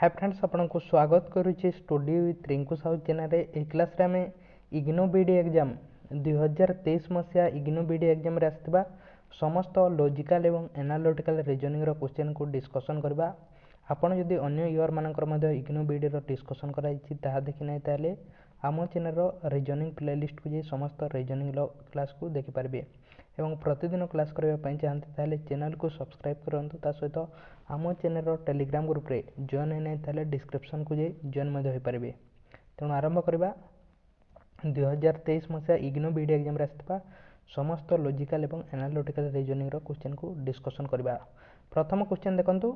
हाय friends आपको स्वागत करुच्ची study with Rinku Sahu channel ए क्लास रे आमे इग्नो बीडी एग्जाम 2023 मसीहा इग्नो बीडी एग्जाम रे आस्थिबा समस्त लॉजिकल एवं एनालिटिकल रीजनिंग रो क्वेश्चन को डिस्कशन करबा। आपण जदि अन्य ईयर मानकर मध्ये इग्नो बीडी रो डिस्कशन कराइछि ताहा देखि नै ताले आम चैनल रो रीजनिंग प्लेलिस्ट को जे समस्त रीजनिंग रो क्लास को देखि पारबे एवं प्रतिदिन क्लास करबा पई चाहते ताले चैनल को सब्सक्राइब करंतु। ता सहित आम चैनल रो टेलीग्राम ग्रुप रे जॉइन नै ताले डिस्क्रिप्शन को जे जॉइन मध्ये होई पारबे। तेणु आरंभ करबा 2023 मसीहा इग्नो बीडी एग्जाम रे आस्थिबा समस्त लॉजिकल एवं एनालिटिकल रीजनिंग रो क्वेश्चन को डिस्कशन करबा। प्रथम क्वेश्चन देखंतु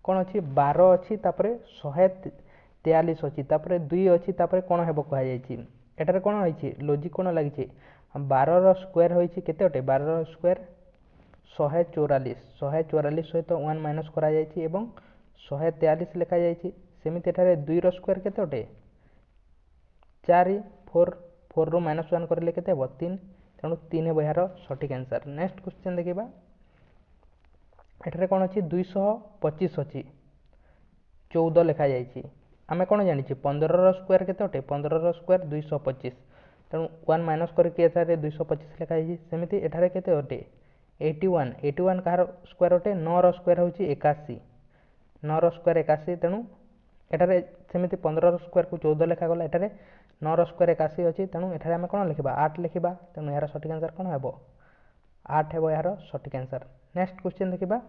कोन अछि 12 अछि तापरे 143 अछि तापरे 2 अछि तापरे कोन हेबो कहै जायछि। एटारे कोन होइछि लॉजिक कोन लागिछि 12 रो स्क्वायर होइछि केते ओटे 12 रो स्क्वायर 144 सहित 1 माइनस करा जायछि एवं 143 लिखा जायछि। सेमिति एठारे 2 रो स्क्वायर केते ओटे 4 4 रो माइनस 1 करले केते हेबो 3 तेणु 3 हेबो यार सटीक आंसर। नेक्स्ट क्वेश्चन देखिबा एठारे कोन अछि 225 अछि 14 लिखा जायछि। आमे कोन जानिछि 15 रो स्क्वायर केते ओटे 15 रो स्क्वायर 225 तेणु 1 माइनस करके एठारे 225 लिखा जायछि। सेमिति एठारे केते ओटे 81 कहार स्क्वायर ओटे 9 रो स्क्वायर होछि 81 9 रो स्क्वायर 81 तेणु एठारे सेमिति 15 रो स्क्वायर को 14 लिखा गला एठारे 9 रो स्क्वायर 81 अछि तेणु एठारे आमे कोन लिखिबा 8 लिखिबा तेणु यार सटीक आंसर कोन हेबो 8 हेबो यार सटीक आंसर। नेक्स्ट क्वेश्चन देखिबा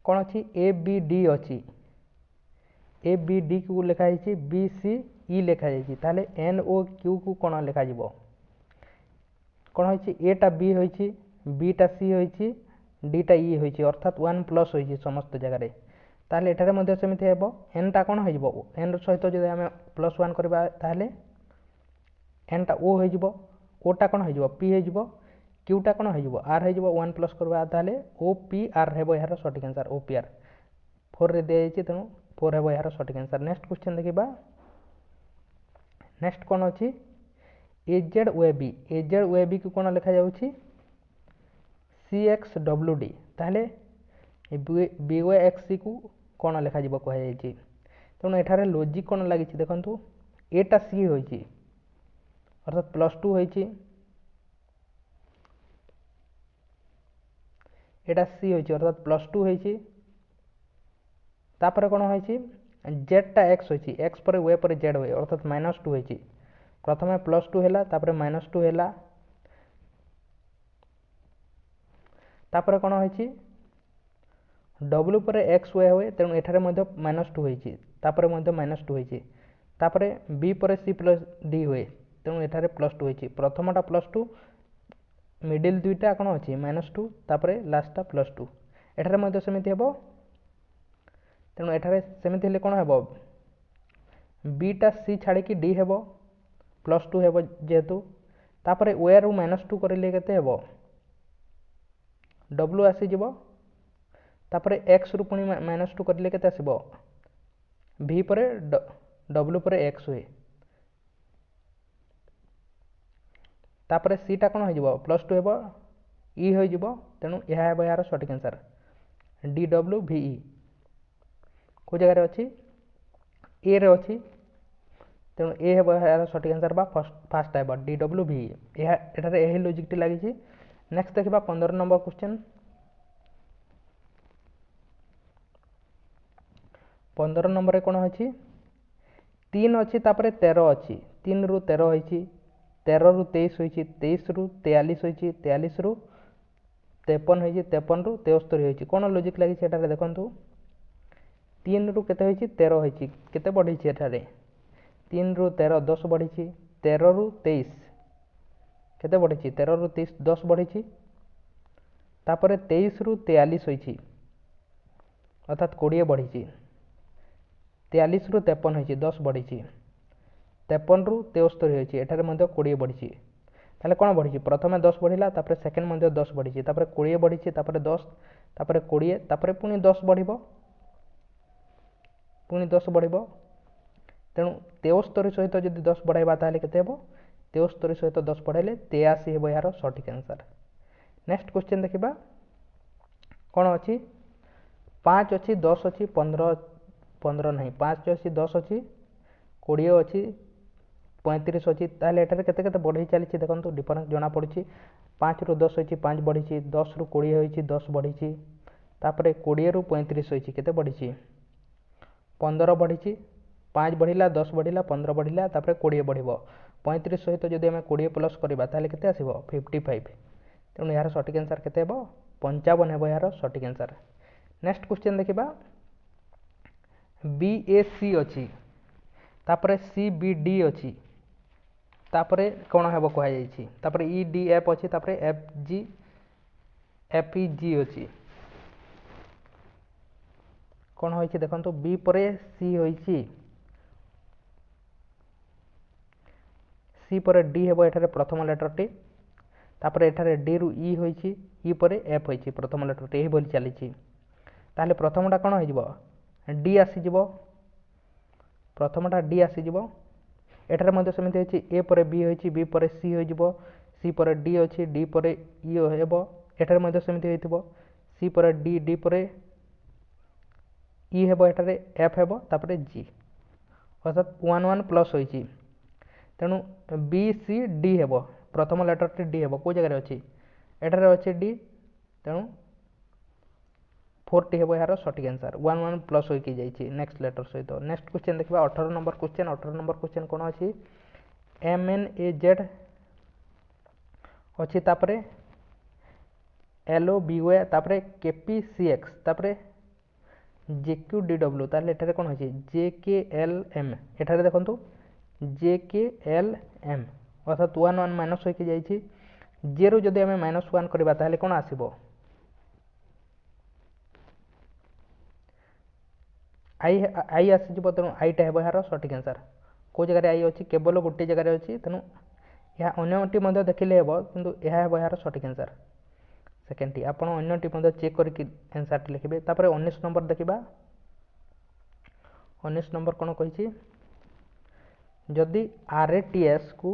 कोन अछि ए बी डी अछि ए बी डी को लिखा जायछि बी सी ई लिखा जायछि ताले एन ओ क्यू को कोन लिखा जिवो कोन होइछि ए टा बी होइछि बी टा सी होइछि डी टा ई होइछि अर्थात 1 प्लस होइछि समस्त जगह रे ताले एठारे मध्ये सेमिति हेबो एन टा कोन होइजिवो एन सहित जदि हमें प्लस 1 करबा ताले एन टा ओ होइजिवो ओ टा कोन होइजिवो पी होइजिवो क्यू टा कोन होइजिवो आर होइजिवो 1 प्लस करबा ताले ओ पी आर हेबो यार सटीक आंसर ओ पी आर 4 रे दे जायछि तेणु 4 हेबो यार सटीक आंसर। नेक्स्ट क्वेश्चन देखिबा नेक्स्ट कोन अछि एजेड वेबी को कोन लिखा जाउछि CXWD ताले BYXC को कोन लिखा जिवो कहै जायछि। तेणु एठारे लॉजिक कोन लागिछि देखंतु एटा सी होइछि अर्थात +2 होइछि एटा सी होइछि अर्थात +2 होइछि तापर कोन होइछि z टा x होइछि x पर y पर z होय अर्थात -2 होइछि प्रथमे +2 हैला तापर -2 हैला तापर कोन होइछि w पर x y होय तेणु एठारे मध्ये -2 होइछि तापर मध्ये -2 होइछि तापर b पर c प्लस d होय तेणु एठारे +2 होइछि प्रथमटा +2 मिडिल दुईटा कोन अछि -2 तापर लास्टटा +2 एठारे मध्ये समिति हेबो तेणु एठारे सेमिति हेले कोन हेबो b टा c छाडी कि d हेबो +2 हेबो जेतु तापर y रु -2 करले केते हेबो w आसी जिवो तापर x रु पुनी -2 करले केते आसीबो v पर w पर x होय तापर c टा कोन हो जिवो +2 हेबो e हो जिवो तेणु यह हेबो यार सटीक आंसर DWVE को जगह रे अछि ए रे अछि तेणु ए हेबो यार सटीक आंसर बा फर्स्ट हेबो DWVE यह एठारे एही लॉजिक टी लागि छि। नेक्स्ट देखिबा 15 नंबर क्वेश्चन 15 नंबर रे कोन अछि 3 अछि तापर 13 अछि 3 रु 13 होइछि 13 रु 23 होइछि 23 रु 43 होइछि 43 रु 53 होइछि 53 रु 73 होइछि कोन लॉजिक लागि छि एटारे देखंतु 3 रु केते होइछि 13 होइछि केते बढ़ि छि एटारे 3 रु 13 10 बढ़ि छि 13 रु 23 केते बढ़ि छि 13 रु 23 10 बढ़ि छि तापर 23 रु 43 होइछि अर्थात 20 बढ़ि छि 43 रु 53 होइछि 10 बढ़ि छि 53 रु 73 होइछि एटारे मध्ये 20 बढ़ि छि ताले कोन बढ़ि छि प्रथमे 10 बढ़िला तापर सेकंड मध्ये 10 बढ़ि छि तापर 20 बढ़ि छि तापर 10 तापर 20 तापर पुनी 10 बढ़िबो पुनी 10 बढ़िबो तेणु 73 सहित जदि 10 बढ़ाइबा ताले केते हेबो 73 सहित 10 बढ़ाइले 83 हेबो यार सटीक आंसर। नेक्स्ट क्वेश्चन देखिबा कोन अछि 5 अच्छी 10 अच्छी 15 नहीं 5 अच्छी 10 अच्छी 20 अच्छी 35 अच्छी ताहले एटारे केते केते बढ़ी चली देखो डिफरेन्स जना पड़ी 5 रु 10 होती 5 बढ़ी 10 रु 20 होती 10 बढ़ी तापर 20 रु 35 होती केते बढ़ी 15 बढ़ी 5 बढ़िला 10 बढ़िला 15 बढ़िला तापर 20 बढ़िबो 35 सहित जदि आम 20 प्लस करवा ताहले केते आसीबो 55 तेणु यार सठिक आंसर केते हेबो 55 हेबो यार सठिक आंसर। नेक्स्ट क्वेश्चन देखिबा BAC अछि तापर CBD अछि तापर कोन हेबो कहै जायछि तापर EDF अछि तापर FEG अछि कोन होइछि देखंतु B परे C होइछि C परे D हेबो एठारे प्रथम लेटर टी तापर एठारे D रु E होइछि E परे F होइछि प्रथम लेटर टी एही बोली चलिछि ताले प्रथमटा कोन होइजिबो D आसी जिवो प्रथमटा D आसी जिवो एठारे मध्ये समिति होइछि A परे B होइछि B परे C होइजिवो C परे D अछि D परे E हेबो एठारे मध्ये समिति होइथिबो C परे D D परे E हेबो एठारे F हेबो तापर G अर्थात 1 1 प्लस होइछि तेणु B C D हेबो प्रथम लेटर टी D हेबो को जगह रे अछि एठारे अछि D तेणु 40 हेबो यार सठिक आंसर 1 1 प्लस होइकि जाइछि नेक्स्ट लेटर सहित। नेक्स्ट क्वेश्चन देखबा 18 नंबर क्वेश्चन कोन अछि MNAZ अछि तापरे LOBY तापरे KPCX तापरे JQDW ताले एठारे कोन अछि JKLM एठारे देखंतु JKLM अर्थात 1 1 माइनस होइकि जाइछि 0 जदि आमे -1 करबा ताले कोन आसीबो आई आसी जिवो तेणु आईटा हेबो यार सठिक आंसर को जगह आई अछि केवल गोटे जगह अछि तेणु या अन्यटी मध्ये देखिले हेबो किंतु यह हेबो यार सठिक आंसर सेकेंड टी आपण अन्यटी मध्ये चेक करके आंसर टी लिखिबे तापर 19 नंबर देखिबा 19 नंबर कोन कहिछि जदि RATS को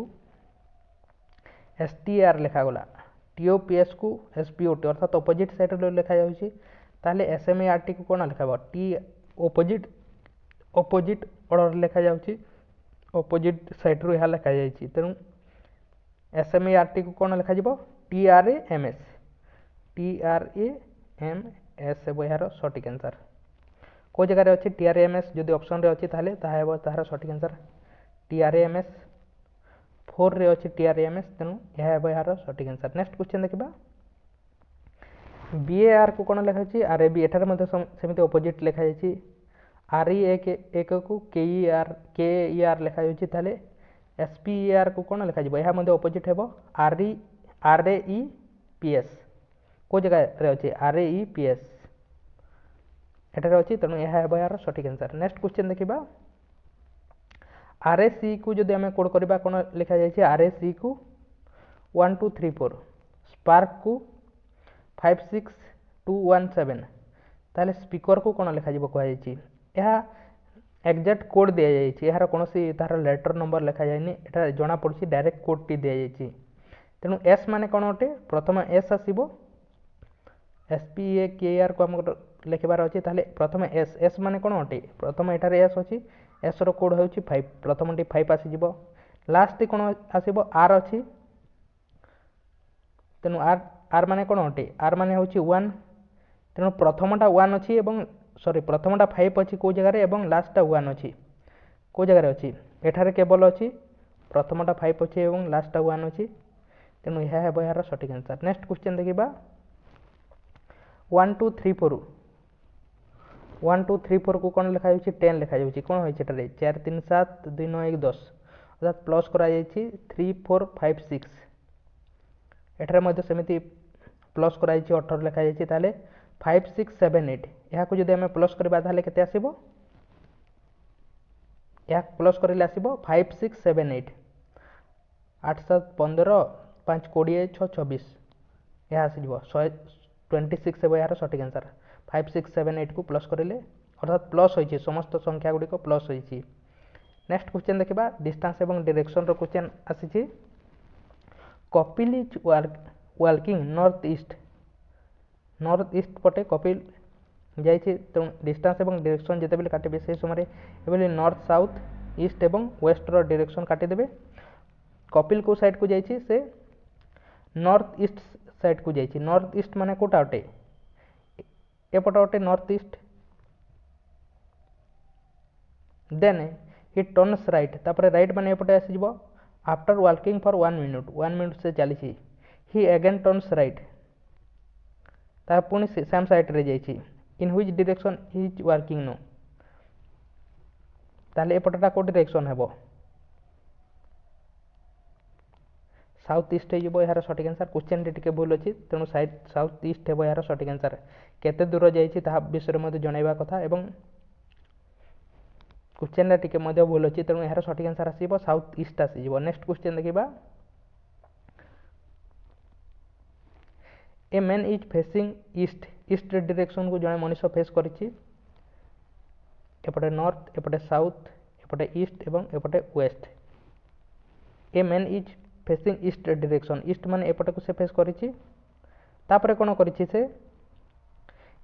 STR लिखा गला TOPS को SPOT अर्थात ऑपोजिट साइड रे लिखा जाउछि ताले SMART को कोन लिखाबो T ऑपोजिट ऑर्डर लिखा जाउछि ऑपोजिट साइड रो यहा लिखा जाइछि तेणु SMART को कोन लिखा जिवो TRAMS हेबो यार सठिक आंसर को जगह रे अछि TRAMS जदि ऑप्शन रे अछि ताले ता हेबो तार सठिक आंसर TRAMS 4 रे अछि TRAMS तेणु यह हेबो यार सठिक आंसर। नेक्स्ट क्वेश्चन देखिबा BAR को कोन लिखा अछि RAB एठार मध्ये समिति ऑपोजिट लिखा जाइछि RE एक को KER लिखा जाइछि ताले SPER को कोन लिखा जिवो यहा मध्ये ऑपोजिट हेबो REPS को जगह रे अछि REPS एठारे अछि तेणु यह हेबो यार सठिक आंसर। नेक्स्ट क्वेश्चन देखिबा RAC को जदि आमे कोड करबा कोन लिखा जाइछि RAC को 1 2 3 4 स्पार्क को 5 6 2 1 7 ताले स्पीकर को कोन लिखा जिवो कहै जाइछि यहा एग्जैक्ट कोड दिया जाइछि यार कोनोसी तार लेटर नंबर लिखा जायनि एटा जणा पड़छि डायरेक्ट कोड टी दिया जाइछि तेणु S माने कोन अटे प्रथम S आसीबो SPAKR को हम लिखबार अछि ताले प्रथम S माने कोन अटे प्रथम एटारे S अछि S रो कोड होउछि 5 प्रथम टी 5 आसी जिवो लास्ट कोन आसीबो R अछि तेणु R माने कोन अटे R माने होउछि 1 तेणु प्रथमटा 1 अछि एवं सॉरी प्रथमटा 5 अछि को जगह रे एवं लास्टटा 1 अछि को जगह रे अछि एठारे केवल अछि प्रथमटा 5 अछि एवं लास्टटा 1 अछि तेणु यह हेबो यार सठिक आंसर। नेक्स्ट क्वेश्चन देखिबा 1 2 3 4 1 2 3 4 को कोन लिखा जाउछि 10 लिखा जाउछि कोन होय छै एटारे 4 3 7 2 9 1 10 अर्थात प्लस करा जाइछि 3 4 5 6 एठारे मध्ये समिति प्लस करा जाइछि 18 लिखा जाइछि ताले 5 6 7 8 यहा को जदि हमें प्लस करबा ताले केते आसीबो या प्लस करिले आसीबो 5 6 7 8 8 7 15 5 20 6 26 यहा आसीबो 26 हेबो यार सठिक आंसर 5 6 7 8 को प्लस करिले अर्थात प्लस होइछि समस्त संख्या गुडी को प्लस होइछि। नेक्स्ट क्वेश्चन देखिबा डिस्टेंस एवं डायरेक्शन रो क्वेश्चन आसीछि Kapil is working north east पटे कपिल जाइए तेणु डिस्टेंस एवं डायरेक्शन जितेबाला काटे से समय ये नॉर्थ साउथ ईस्ट एवं वेस्टर डायरेक्शन काटिदेवे। कपिल को साइड को जाइए से नॉर्थ ईस्ट साइड को जाइए। नॉर्थ ईस्ट माने कोटा अटे एपट अटे north east. Then he turns right तापर राइट माने एपटे आसीजिवो आफ्टर वाकिंग फॉर 1 मिनिट से चली ही अगेन टर्न्स राइट ता पुणी सेम साइड रे जाइए। In which direction he is working नो ताले एपटटा को डायरेक्शन हेबो साउथ ईस्ट हो यार सठिक आंसर। क्वेश्चन टी भूल अच्छी तेणु साउथ ईस्ट हो यार सठिक आंसर। केते दूर जाइए विषय में जनवा कथा एवं क्वेश्चन टी भूल अच्छी तेणु यार सठिक आंसर आसो साउथ ईस्ट आसीज। नेक्स्ट क्वेश्चन देखा a man is facing east east direction को जड़े मनीष फेस करिछि एपटे नॉर्थ एपटे साउथ एपटे ईस्ट एवं एपटे west. A man is facing east direction east माने एपटे को से फेस करिछि तापरे कोन करिछि से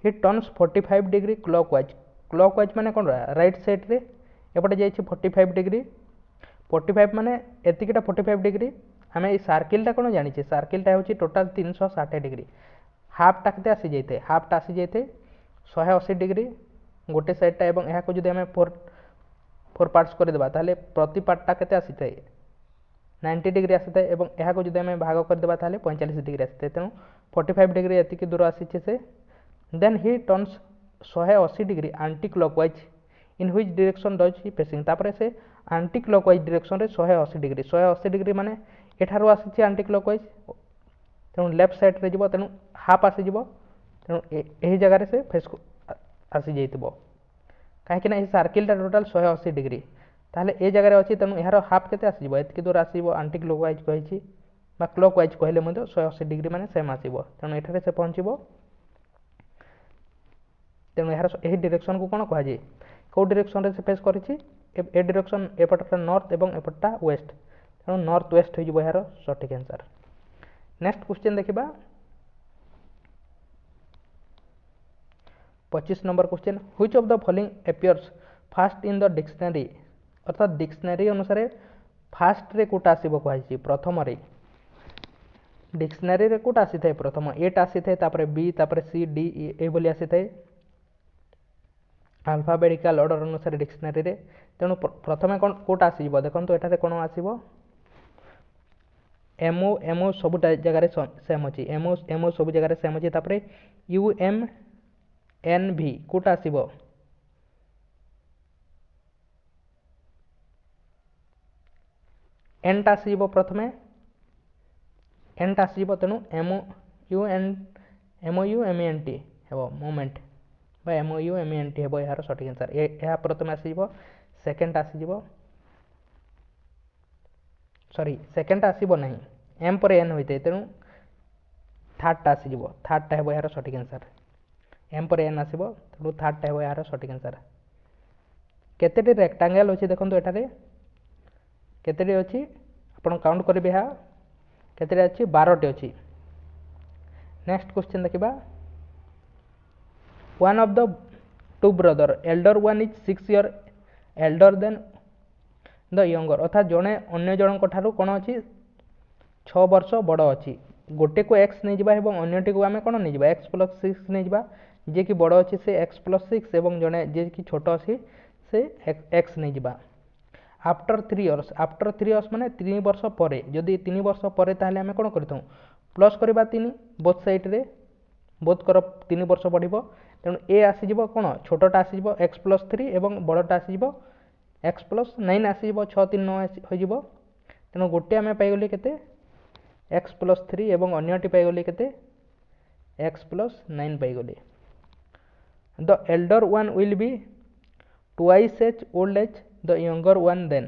ही टर्न्स 45 डिग्री क्लॉकवाइज माने कोन राइट साइड रे एपटे जाइछि 45 डिग्री 45 माने एतिकिटा 45 डिग्री आम ये सर्किलटा कौन जानी सर्किलटा हूँ टोटाल 360 डिग्री हाफटा के आसी जाए हाफटा आसी जाए 180 डिग्री गोटे साइडटा एवं यहाँ को जब आम फोर पार्ट्स करदेबा ताले प्रति पार्टटा के आसी थाए 90 डिग्री आसी थाए एवं यहाँ को जब आम भाग करदेबा ताले 45 डिग्री आसी थाए। तेणु 45 डिग्री एतिकी दूर आसी से then he turns 180 degree anticlockwise in which direction does he facing तापर से आंटी क्लॉकवाइज डायरेक्शन रे 180 डिग्री माने एठारो आसी आंटी क्लॉकवाइज तेणु लेफ्ट साइड रे जीवो तेणु हाफ आसी जीवो तेणु एही जगह से फेस आसी जाइतबो काहेकि ना ए सर्किलटा टोटाल 180 डिग्री ताहले ए जगह रे अछि तेणु एहार हाफ केते आसी जीवो एतकी दूर आसीबो आंटी क्लॉकवाइज कहिछि बा क्लॉकवाइज कहले मध्ये 180 डिग्री माने सेम आसीबो तेणु एठारे से पहुंचीबो तेणु एहार एही डायरेक्शन को कोन कहा जाय को डायरेक्शन रे से फेस करिछि ए डायरेक्शन एपटटा नॉर्थ एवं एपटटा वेस्ट तेणु नॉर्थ वेस्ट हो यार सठिक आंसर। नेक्स्ट क्वेश्चन देखा 25 number question which of the following appears fast in the dictionary अर्थात डिक्शनरी अनुसार फास्ट रे कोटा आसीबो कहछि प्रथम रे डिक्शनरी रे कोटा आसी थाए प्रथम एटा आसी थाए तापर बी तापर सी डी ए बोली आसी थाए अल्फाबेटिकल ऑर्डर अनुसार डिक्शनरी रे तेणु प्रथमे कोटा आसीबो देखंतु एटारे कोन आसीबो एमओ एमओ सब जगार सेम अच्छी एमओ एमओ सब जगार सेम अच्छी तापर यू एम एन भी कोटा आसीबो एनटा आसीबो प्रथमे एनटा आसीबो तेणु M O U M N T हेबो मोमेंट बा M O U M N T हेबो यार सठिक आंसर ए प्रथमे आसीबो सेकेंड आसीबो सॉरी सेकेंड आसीबो नहीं एम पर एन होते तेणु थर्डटा आसीज थर्डटा हेबो यार सठिक आंसर एम पर एन आसीबो तेणु थर्डटा हेबो यार सठिक आंसर। केतेटी रेक्टांगल अछि देखंतु एटारे केतेटी अछि आपण काउंट करिबे हा केतेटी अछि 12 टी अछि। नेक्स्ट क्वेश्चन देखिबा one of the two brother elder one is 6 year elder than the younger अर्थात जड़े अन्य जन ठारू कौन अच्छी 6 वर्ष बड़ अच्छी गोटे को एक्स नहीं जावा एवं अन्यटी को आम कौन नहीं जावा एक्स प्लस 6 नहीं जावा जे कि बड़ अच्छी से एक्स प्लस 6 एवं जड़े जे कि छोट अच्छी से एक्स नहीं जावा आफ्टर 3 इयर्स माने 3 वर्ष पर जदि 3 वर्ष पर ताहले आम कौन कर प्लस करवा 3 बोथ साइड रे बोथ कर 3 वर्ष बढ़िबो तेणु ए आसीजिवो कौन छोटटा आसीजिवो एक्स प्लस 3 एवं बड़टा आसीजिवो एक्स प्लस 9 आसीजिवो 6 3 9 होइजिवो तेणु गोटे आम पाइगले केते एक्स प्लस 3 एवं अन्यटी पाइगले केते एक्स प्लस 9 पाइगले। The elder one will be twice as old as the younger one then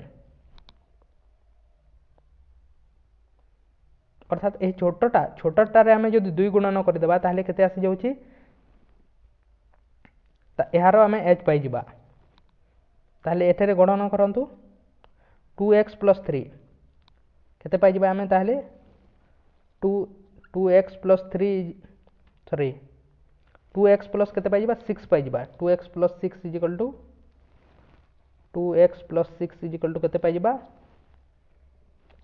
अर्थात यह छोटटा आम जो 2 गुणन करदेबा ताहले केते आसी जाउछि यार आम एज पाइजिबा ताहले एठारे गणन करंतु 2x प्लस 3 केते पाइजिबा आम ताहले 2x plus 3 sorry 2x plus के 6 पाइबा 2x plus 6 is equal to 2x plus 6 is equal to के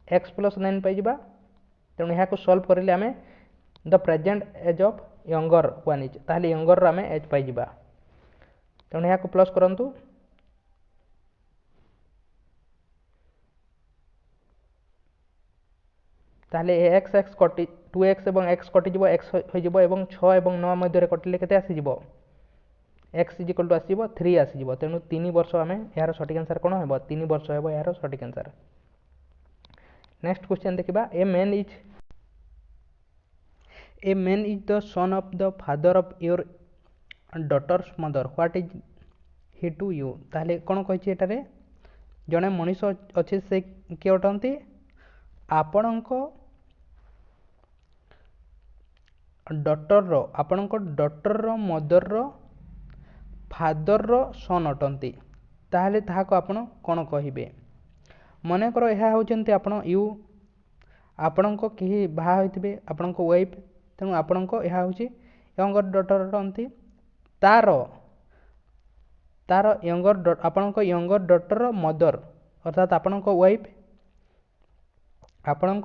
x प्लस 9 पाइबा तेणु यहाँ सॉल्व करें आम the present age of younger one is ताहले यंगर आम एज पाइबा तेणु यहाँ प्लस करंतु ताहले एक्स एक्स कटि 2x एवं x कटिज x हो 6 एवं 9 मध्य कटिले केते आसीजिवो x इज इक्वल टू आसीजिवो 3 आसीजिवो तेणु 3 वर्ष आम यार सठिक आंसर कौन हेबो 3 वर्ष हेबो यार सठिक आंसर। नेक्स्ट क्वेश्चन देखिबा a man is the son of the father of your daughter's mother what is he to you ताहले कौन कहिछि एटारे जने मनीष अछि से के अटंती आपणक डॉटर मदर फादर सन अटंती ताहले ताहाको आपण कौन कहिबे मनकर यह होचंती आपण यू आपणक केही बाहा होइतिबे आपणक वाइफ तेणु आपणक यह होची यंगर डॉटर अटंती तार आपणक यंगर डॉटर मदर अर्थात आपणक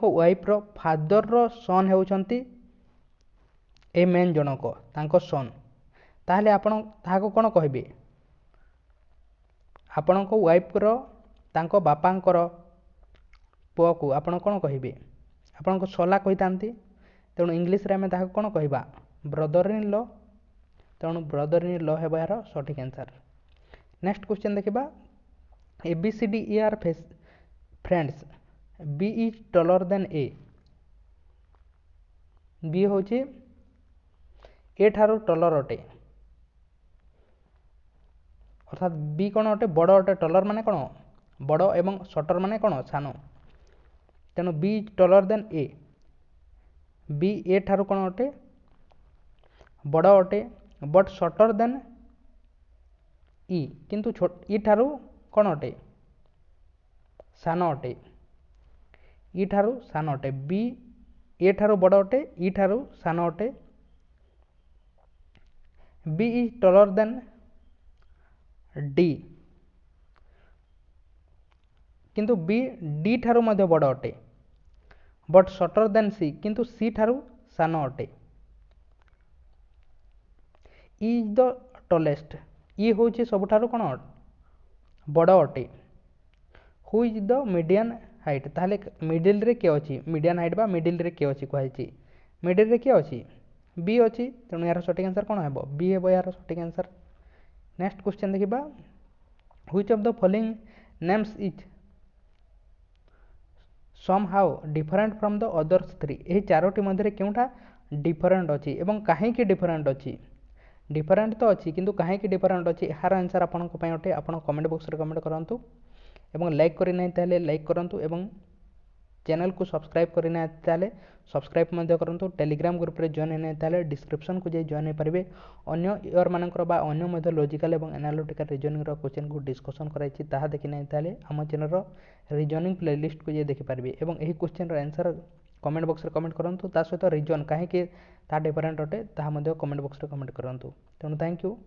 वाइफ रो फादर रो सन हेउचंती ए मेन जनक तांको सन ताहले आपण ताहाको कोन कहिबे आपणको वाइफ रो तांको बापांकर पुआ को आपण कोन कहिबे आपणको सोला कहितांती तेणु इंग्लिश रे हम ताहाको कोन कहिबा ब्रदर इन लॉ तेणु ब्रदर इन लॉ हेबा यार सठिक आंसर। नेक्स्ट क्वेश्चन देखिबा ABCD are friends B is taller than A B होची ए ठारू टॉलर अटे अर्थात बी कौन अटे बड़ अटे टॉलर माने कौन बड़ एवं शॉर्टर माने कौन सान तेणु B is taller than A B A ठारू कौन अटे बड़ अटे बट शॉर्टर देन ई किंतु ई ठारू कौन अटे सान अटे ई ठारू सान अटे बी ए ठारू बड़ अटे ई ठारू सान अटे B is taller than D किंतु B D ठारू मध्य बड़ अटे बट शॉर्टर देन C किंतु C ठारू सान अटे E is the tallest E होची सबुठारू कोन बड़ अटे who is the median height ताहले मिडिल रे के अछि मीडियन हाइट बा मिडिल रे के अछि कहैछि मिडिल रे के अछि बी अच्छी तेणु यार सठिक आंसर कौन है बी है यार सठिक आंसर। नेक्स्ट क्वेश्चन देखिबा which of the following names is somehow different from the others three यही चारोटी मध्य केउटा डिफरेंट अच्छी एवं कहीं डिफरेंट अच्छी डिफरेंट तो अच्छी किंतु कहीं डिफरेंट अच्छी यार आंसर आपन अटे आप कमेंट बॉक्स रे कमेंट करंतु एवं लाइक करि नै ताले लाइक करंतु एवं चैनल को सब्सक्राइब करना ताले सब्सक्राइब मध्य करंतु टेलीग्राम ग्रुप रे जॉइन होने ताले डिस्क्रिप्शन को जाई जॉइन हो पारिबे अन्य इयर मानकर बा अन्य मध्य लॉजिकल एवं एनालिटिकल रीजनिंग रो क्वेश्चन को डिस्कशन कराइछि ताहा देखि नै ताले हम चैनल रो रीजनिंग प्लेलिस्ट को जाई देखि पारिबे एवं एही क्वेश्चन रो आंसर कमेंट बॉक्स रे कमेंट करंतु ता सहित रीजन काहे कि ता डिफरेंट अटे ताहा मध्य कमेंट बॉक्स रे कमेंट करंतु तेणु थैंक यू।